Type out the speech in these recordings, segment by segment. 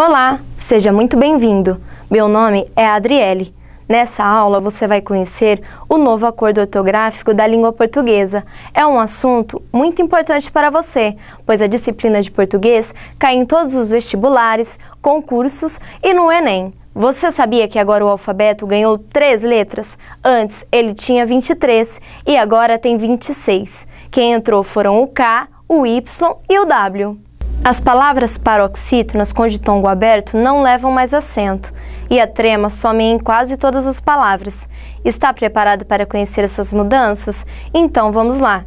Olá, seja muito bem-vindo. Meu nome é Adriele. Nessa aula você vai conhecer o novo acordo ortográfico da língua portuguesa. É um assunto muito importante para você, pois a disciplina de português cai em todos os vestibulares, concursos e no Enem. Você sabia que agora o alfabeto ganhou 3 letras? Antes ele tinha 23 e agora tem 26. Quem entrou foram o K, o Y e o W. As palavras paroxítonas com ditongo aberto não levam mais acento e a trema some em quase todas as palavras. Está preparado para conhecer essas mudanças? Então vamos lá!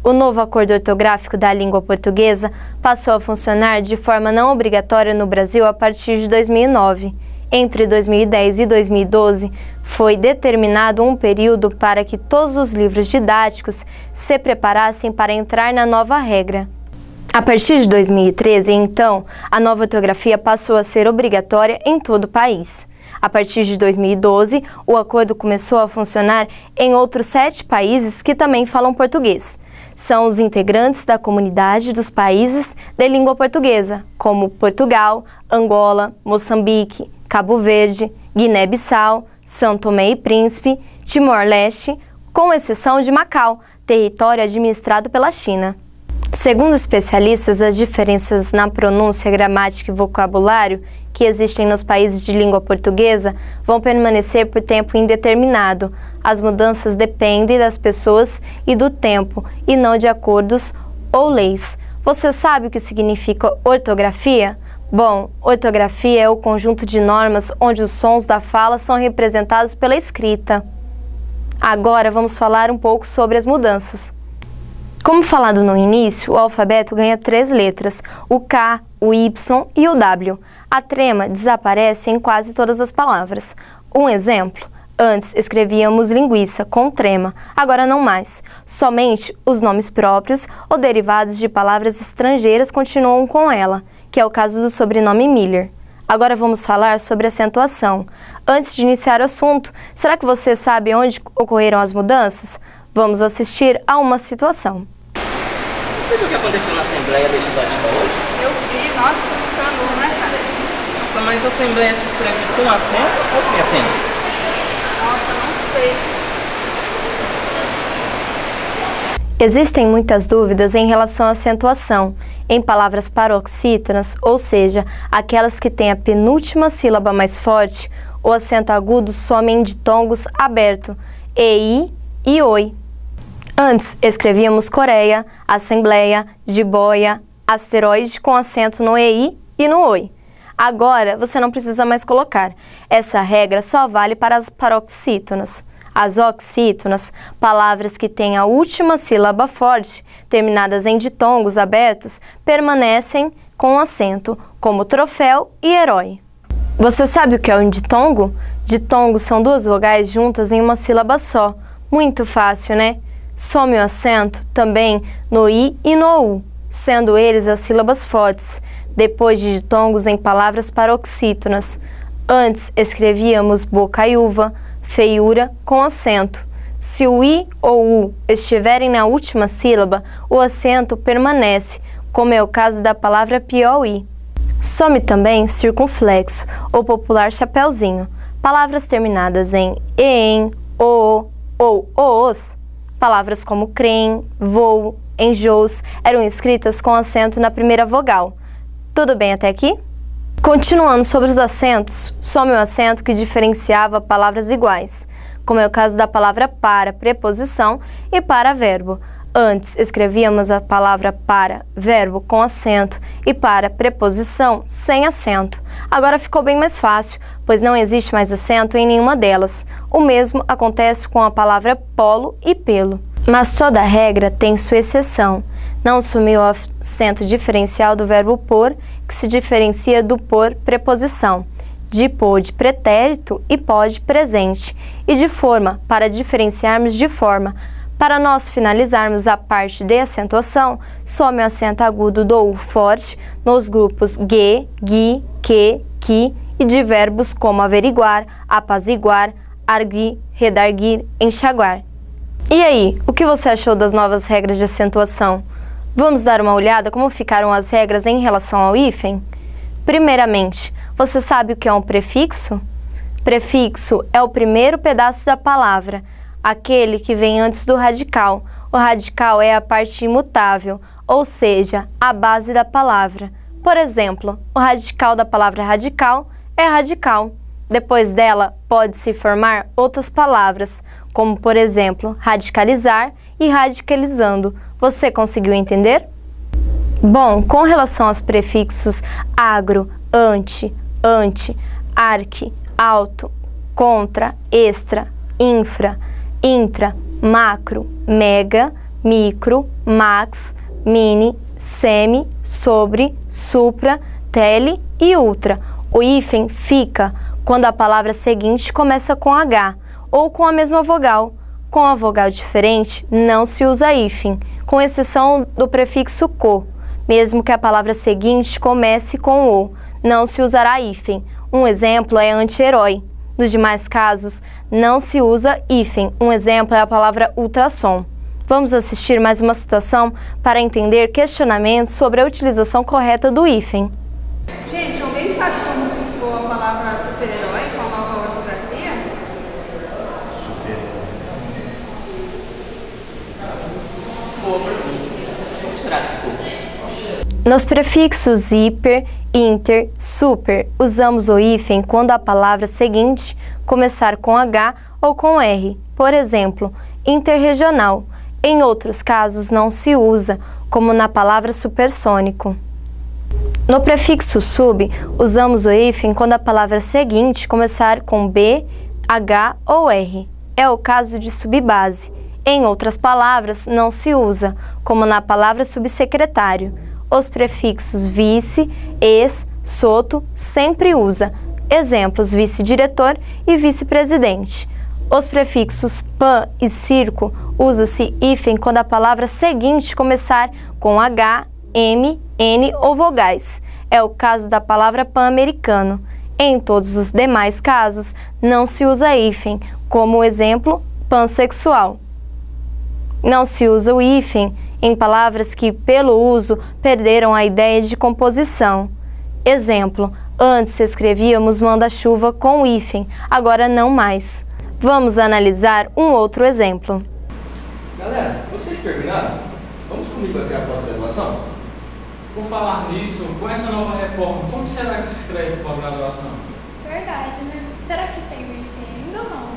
O novo acordo ortográfico da língua portuguesa passou a funcionar de forma não obrigatória no Brasil a partir de 2009. Entre 2010 e 2012, foi determinado um período para que todos os livros didáticos se preparassem para entrar na nova regra. A partir de 2013, então, a nova ortografia passou a ser obrigatória em todo o país. A partir de 2012, o acordo começou a funcionar em outros 7 países que também falam português. São os integrantes da comunidade dos países de língua portuguesa, como Portugal, Angola, Moçambique, Cabo Verde, Guiné-Bissau, São Tomé e Príncipe, Timor-Leste, com exceção de Macau, território administrado pela China. Segundo especialistas, as diferenças na pronúncia, gramática e vocabulário que existem nos países de língua portuguesa vão permanecer por tempo indeterminado. As mudanças dependem das pessoas e do tempo, e não de acordos ou leis. Você sabe o que significa ortografia? Bom, ortografia é o conjunto de normas onde os sons da fala são representados pela escrita. Agora vamos falar um pouco sobre as mudanças. Como falado no início, o alfabeto ganha 3 letras, o K, o Y e o W. A trema desaparece em quase todas as palavras. Um exemplo, antes escrevíamos linguiça com trema, agora não mais. Somente os nomes próprios ou derivados de palavras estrangeiras continuam com ela, que é o caso do sobrenome Miller. Agora vamos falar sobre acentuação. Antes de iniciar o assunto, será que você sabe onde ocorreram as mudanças? Vamos assistir a uma situação. Você viu o que aconteceu na Assembleia Legislativa hoje? Eu vi, nossa, que escândalo, né, cara? Nossa, mas a Assembleia se escreve com acento ou sem acento? Nossa, não sei. Existem muitas dúvidas em relação à acentuação em palavras paroxítonas, ou seja, aquelas que têm a penúltima sílaba mais forte, o acento agudo some em ditongos aberto, EI e OI. Antes, escrevíamos Coreia, Assembleia, Jiboia, asteroide com acento no EI e no OI. Agora, você não precisa mais colocar. Essa regra só vale para as paroxítonas. As oxítonas, palavras que têm a última sílaba forte, terminadas em ditongos abertos, permanecem com acento, como troféu e herói. Você sabe o que é um ditongo? Ditongos são 2 vogais juntas em uma sílaba só. Muito fácil, né? Some o acento também no I e no U, sendo eles as sílabas fortes, depois de ditongos em palavras paroxítonas. Antes escrevíamos bocaiúva, feiura com acento. Se o I ou U estiverem na última sílaba, o acento permanece, como é o caso da palavra piauí. Some também circunflexo, ou popular chapeuzinho. Palavras terminadas em EN, OO ou OOS, palavras como crem, voo, enjôos, eram escritas com acento na primeira vogal. Tudo bem até aqui? Continuando sobre os acentos, some o acento que diferenciava palavras iguais, como é o caso da palavra para, preposição, e para, verbo. Antes, escrevíamos a palavra para, verbo, com acento, e para, preposição, sem acento. Agora ficou bem mais fácil, pois não existe mais acento em nenhuma delas. O mesmo acontece com a palavra polo e pelo. Mas toda regra tem sua exceção. Não sumiu o acento diferencial do verbo por, que se diferencia do por preposição, de pôr de pretérito e pó de presente, e de forma, para diferenciarmos de forma. Para nós finalizarmos a parte de acentuação, some o acento agudo do U forte nos grupos ge, gi, que, ki e de verbos como averiguar, apaziguar, arguir, redarguir, enxaguar. E aí, o que você achou das novas regras de acentuação? Vamos dar uma olhada como ficaram as regras em relação ao hífen? Primeiramente, você sabe o que é um prefixo? Prefixo é o primeiro pedaço da palavra, aquele que vem antes do radical. O radical é a parte imutável, ou seja, a base da palavra. Por exemplo, o radical da palavra radical é radical. Depois dela, pode-se formar outras palavras, como, por exemplo, radicalizar e radicalizando. Você conseguiu entender? Bom, com relação aos prefixos agro, ante, arque, alto, contra, extra, infra, intra, macro, mega, micro, max, mini, semi, sobre, supra, tele e ultra. O hífen fica quando a palavra seguinte começa com H ou com a mesma vogal. Com a vogal diferente, não se usa hífen, com exceção do prefixo co. Mesmo que a palavra seguinte comece com o, não se usará hífen. Um exemplo é anti-herói. Nos demais casos, não se usa hífen. Um exemplo é a palavra ultrassom. Vamos assistir mais uma situação para entender questionamentos sobre a utilização correta do hífen. Gente, alguém sabe como que ficou a palavra super-herói com a nova ortografia? Boa pergunta. Como será que ficou? Nos prefixos hiper, inter, super, usamos o hífen quando a palavra seguinte começar com H ou com R. Por exemplo, interregional. Em outros casos não se usa, como na palavra supersônico. No prefixo sub, usamos o hífen quando a palavra seguinte começar com B, H ou R. É o caso de subbase. Em outras palavras, não se usa, como na palavra subsecretário. Os prefixos vice, ex, soto sempre usa. Exemplos: vice-diretor e vice-presidente. Os prefixos pan e circo usa-se hífen quando a palavra seguinte começar com H, M, N ou vogais. É o caso da palavra pan-americano. Em todos os demais casos, não se usa hífen, como o exemplo pansexual. Não se usa o hífen em palavras que, pelo uso, perderam a ideia de composição. Exemplo: antes escrevíamos manda-chuva com hífen, agora não mais. Vamos analisar um outro exemplo. Galera, vocês terminaram? Vamos comigo até a pós-graduação? Por falar nisso, com essa nova reforma, como será que se escreve pós-graduação? Verdade, né? Será que tem o hífen ainda ou não?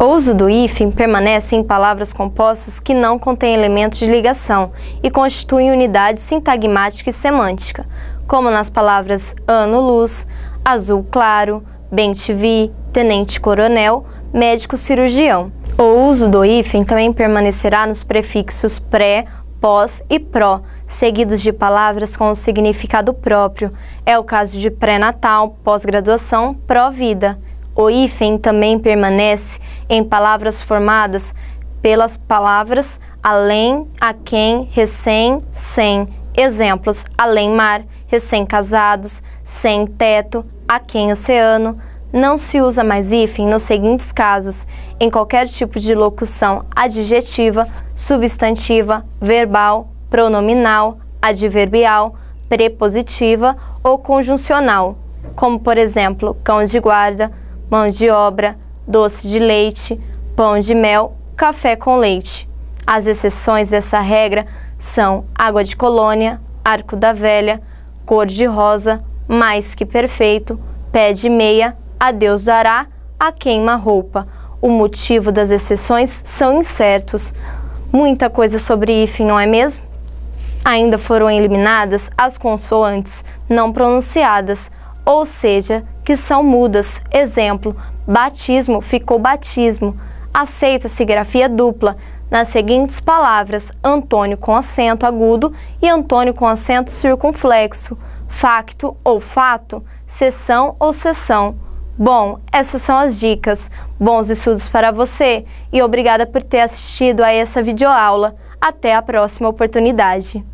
O uso do hífen permanece em palavras compostas que não contêm elementos de ligação e constituem unidade sintagmática e semântica, como nas palavras ano-luz, azul claro, bem-te-vi, tenente-coronel, médico-cirurgião. O uso do hífen também permanecerá nos prefixos pré, pós e pró, seguidos de palavras com o significado próprio. É o caso de pré-natal, pós-graduação, pró-vida. O hífen também permanece em palavras formadas pelas palavras além, aquém, recém, sem. Exemplos: além-mar, recém-casados, sem-teto, aquém-oceano. Não se usa mais hífen nos seguintes casos: em qualquer tipo de locução adjetiva, substantiva, verbal, pronominal, adverbial, prepositiva ou conjuncional, como por exemplo, cão de guarda, mão de obra, doce de leite, pão de mel, café com leite. As exceções dessa regra são água de colônia, arco da velha, cor de rosa, mais que perfeito, pé de meia, a Deus dará, a queima-roupa. O motivo das exceções são incertos. Muita coisa sobre hífen, não é mesmo? Ainda foram eliminadas as consoantes não pronunciadas, ou seja, que são mudas. Exemplo: batismo ficou batismo. Aceita-se grafia dupla nas seguintes palavras: Antônio com acento agudo e Antônio com acento circunflexo. Facto ou fato, sessão ou sessão. Bom, essas são as dicas. Bons estudos para você e obrigada por ter assistido a essa videoaula. Até a próxima oportunidade.